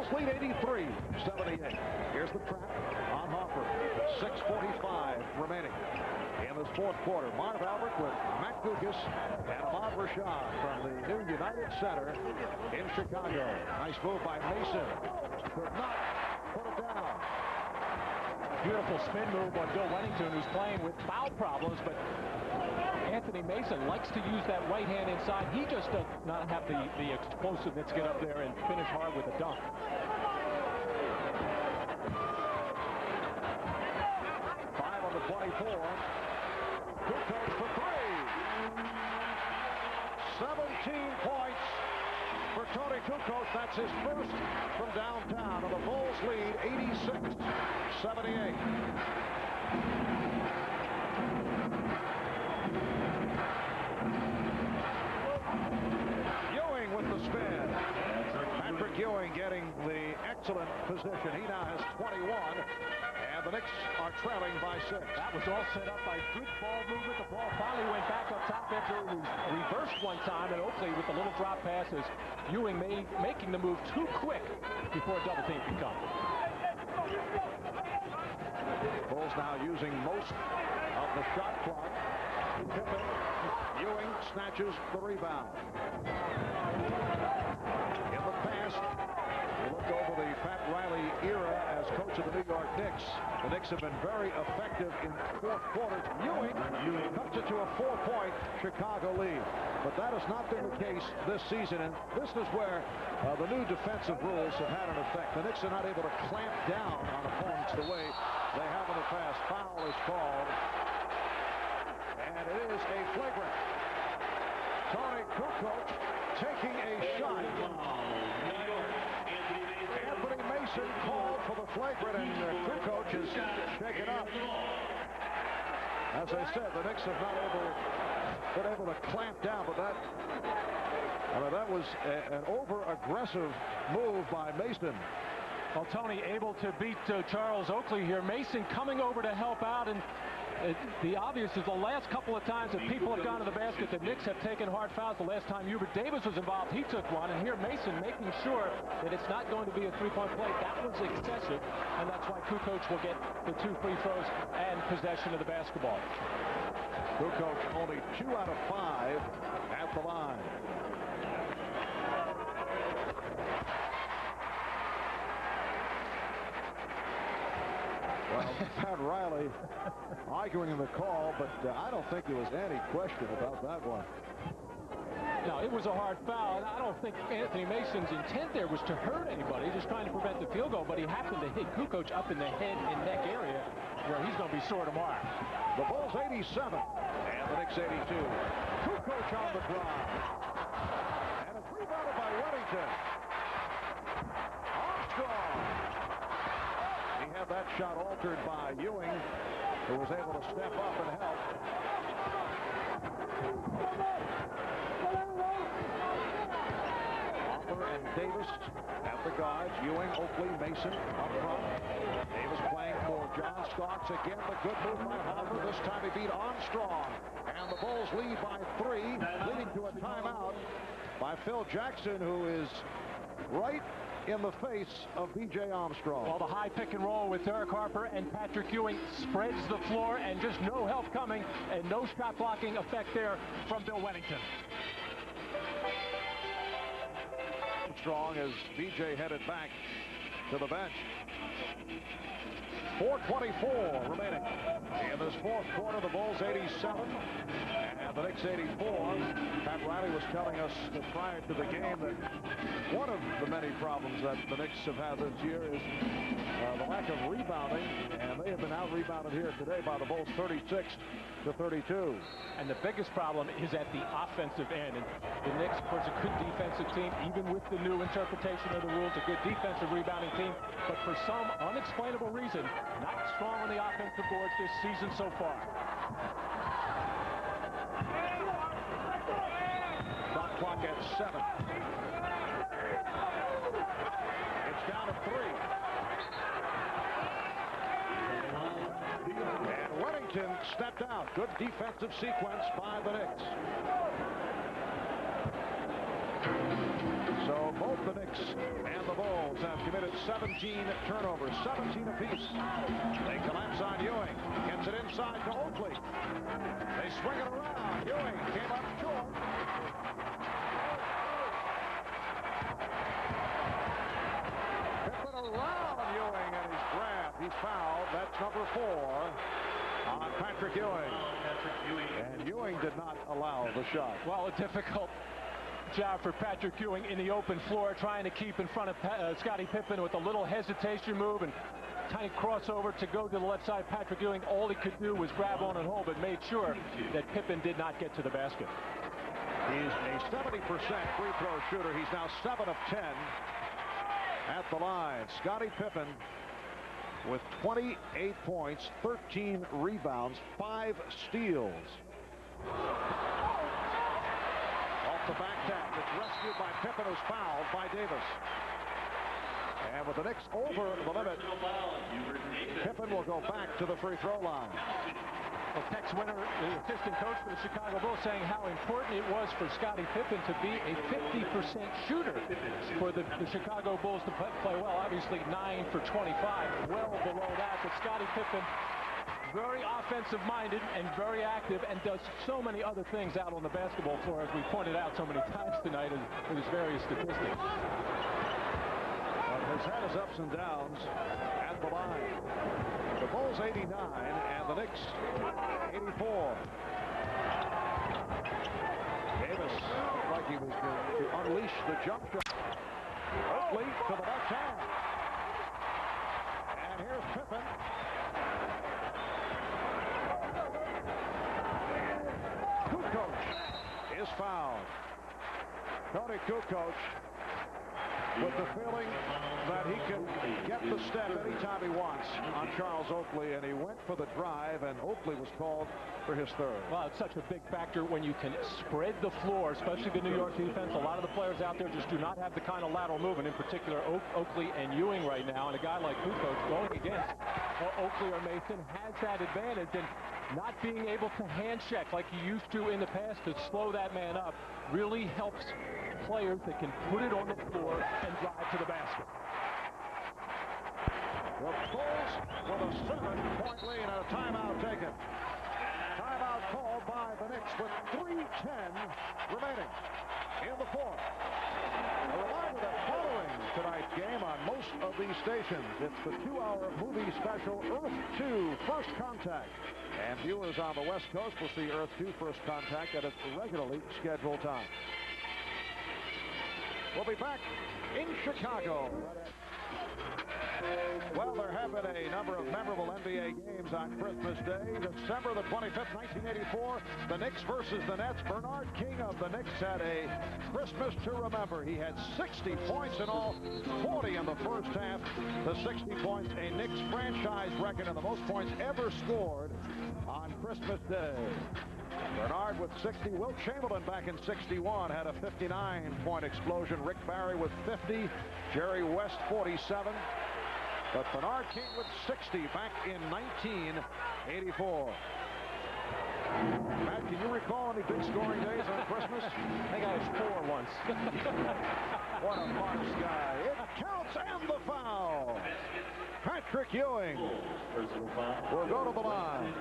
Bulls lead 83-78. Here's the trap on Hoffer. 6:45 remaining in this fourth quarter. Marv Albert with Matt Kukoc and Ahmad Rashad from the new United Center in Chicago. Nice move by Mason. Could not put it down. Beautiful spin move on Bill Wennington, who's playing with foul problems, but Anthony Mason likes to use that right hand inside. He just does not have the explosiveness to get up there and finish hard with a dunk. Five on the 24. Kukoc for three. 17 points for Tony Kukoc. That's his first from downtown. And the Bulls lead 86-78. Ewing with the spin. Patrick Ewing getting the excellent position. He now has 21. And the Knicks are trailing by 6. That was all set up by good ball movement. The ball finally went back up top after it was reversed one time, and Oakley with the little drop passes. Ewing making the move too quick before a double team could come. Bulls now using most of the shot clock. Pippen. Ewing snatches the rebound. In the past, we look over the Pat Riley era as coach of the New York Knicks. The Knicks have been very effective in fourth quarters. Ewing cuts it to a 4-point Chicago lead. But that has not been the case this season, and this is where the new defensive rules have had an effect. The Knicks are not able to clamp down on opponents the way they have in the past. Foul is called, and it is a flagrant. Tony Kukoc taking a shot. Anthony Mason called for the flagrant, and Kukoc is shaken up. As I said, the Knicks have not been able to clamp down, but that was an over-aggressive move by Mason. Well, Tony able to beat Charles Oakley here. Mason coming over to help out, and the obvious is the last couple of times that people have gone to the basket, the Knicks have taken hard fouls. The last time Hubert Davis was involved, he took one, and here Mason making sure that it's not going to be a three-point play. That was excessive, and that's why Kukoc will get the 2 free throws and possession of the basketball. Kukoc only 2 out of 5 at the line. Well, Pat Riley arguing in the call, but I don't think there was any question about that one. No, it was a hard foul, and I don't think Anthony Mason's intent there was to hurt anybody, just trying to prevent the field goal, but he happened to hit Kukoc up in the head and neck area where he's going to be sore tomorrow. The Bulls 87 and the Knicks 82. Kukoc on the drive. And it's rebounded by Wennington. Armstrong. He had that shot altered by Ewing, who was able to step up and help. Hoffer and Davis at the guards. Ewing, Oakley, Mason up front. Davis playing for John Starks. Again, the good move by Hoffer. This time he beat Armstrong. And the Bulls lead by 3, leading to a timeout by Phil Jackson, who is right in the face of B.J. Armstrong. Well, the high pick and roll with Derek Harper and Patrick Ewing spreads the floor, and just no help coming and no shot blocking effect there from Bill Wennington. Armstrong as B.J. headed back to the bench. 4:24 remaining in this fourth quarter. The Bulls 87 and the Knicks 84. Pat Riley was telling us prior to the game that one of the many problems that the Knicks have had this year is the lack of rebounding, and they have been out-rebounded here today by the Bulls 36-32. And the biggest problem is at the offensive end. And the Knicks, of course, a good defensive team, even with the new interpretation of the rules, a good defensive rebounding team. But for some unexplainable reason, not strong on the offensive boards this season so far. Shot clock at 7. It's down to 3. And Wennington stepped out. Good defensive sequence by the Knicks. So both the Knicks and the Bulls have committed 17 turnovers, 17 apiece. They collapse on Ewing. Gets it inside to Oakley. They swing it around. Ewing came up short. Pippen around Ewing, and he's grabbed. He's fouled. That's number 4 on Patrick Ewing. And Ewing did not allow the shot. Well, a difficult job for Patrick Ewing in the open floor, trying to keep in front of Scottie Pippen with a little hesitation move and tiny crossover to go to the left side. Patrick Ewing, all he could do was grab on and hold, but made sure that Pippen did not get to the basket. He's a 70% free throw shooter. He's now 7 of 10 at the line. Scottie Pippen with 28 points, 13 rebounds, 5 steals. Off the back tap, it's rescued by Pippen, who's fouled by Davis. And with the Knicks over the limit, Pippen will go back to the free throw line. Well, Tex Winter, the assistant coach for the Chicago Bulls, saying how important it was for Scottie Pippen to be a 50% shooter for the Chicago Bulls to play well. Obviously 9 for 25, well below that. But Scottie Pippen, very offensive minded and very active, and does so many other things out on the basketball floor, as we pointed out so many times tonight in his various statistics. Well, has had his ups and downs at the line. The Bulls 89 and the Knicks 84. Davis looked like he was going to unleash the jump shot. Oakley to the left hand. And here's Pippen. Kukoc is fouled. Tony Kukoc with the feeling that he can get the step anytime he wants on Charles Oakley, and he went for the drive, and Oakley was called for his third. Well, it's such a big factor when you can spread the floor, especially the New York defense. A lot of the players out there just do not have the kind of lateral movement, in particular Oakley and Ewing right now, and a guy like Kukoc going against Oakley or Mason has that advantage, and not being able to hand check like he used to in the past to slow that man up really helps players that can put it on the floor and drive to the basket. The Bulls with a 7-point lead and a timeout taken. Timeout called by the Knicks with 3:10 remaining in the fourth. A reminder that following tonight's game on most of these stations, it's the 2-hour movie special Earth 2 First Contact. And viewers on the West Coast will see Earth 2 First Contact at its regularly scheduled time. We'll be back in Chicago. Well, there have been a number of memorable NBA games on Christmas Day. December the 25th, 1984, the Knicks versus the Nets. Bernard King of the Knicks had a Christmas to remember. He had 60 points in all, 40 in the first half. The 60 points, a Knicks franchise record, and the most points ever scored on Christmas Day. Bernard with 60. Wilt Chamberlain back in 61 had a 59-point explosion. Rick Barry with 50. Jerry West 47. But Bernard King with 60 back in 1984. Matt, can you recall any big scoring days on Christmas? I think I was 4 once. What a modest guy. It counts, and the foul. Patrick Ewing will go to the line.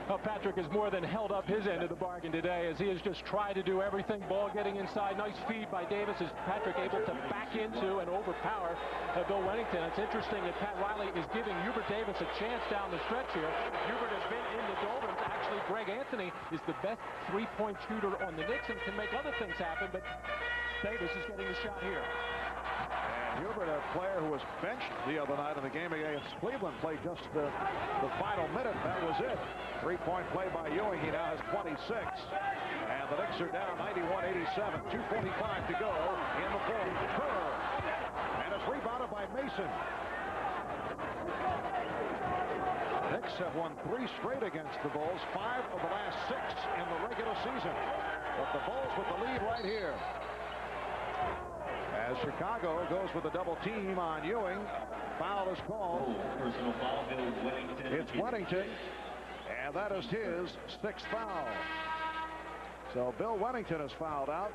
Well, Patrick has more than held up his end of the bargain today, as he has just tried to do everything. Ball getting inside. Nice feed by Davis. Is Patrick able to back into and overpower Bill Wennington? It's interesting that Pat Riley is giving Hubert Davis a chance down the stretch here. Hubert has been in the doldrums. Actually, Greg Anthony is the best three-point shooter on the Knicks and can make other things happen, but Davis is getting the shot here. And Hubert, a player who was benched the other night in the game against Cleveland, played just the final minute. That was it. Three-point play by Ewing. He now has 26. And the Knicks are down 91-87. 2:45 to go in the fourth. Kerr. And it's rebounded by Mason. Knicks have won 3 straight against the Bulls. 5 of the last 6 in the regular season. But the Bulls with the lead right here. As Chicago goes with a double team on Ewing. Foul is called. Personal foul, Bill Wennington. It's Wennington. And that is his 6th foul. So Bill Wennington is fouled out.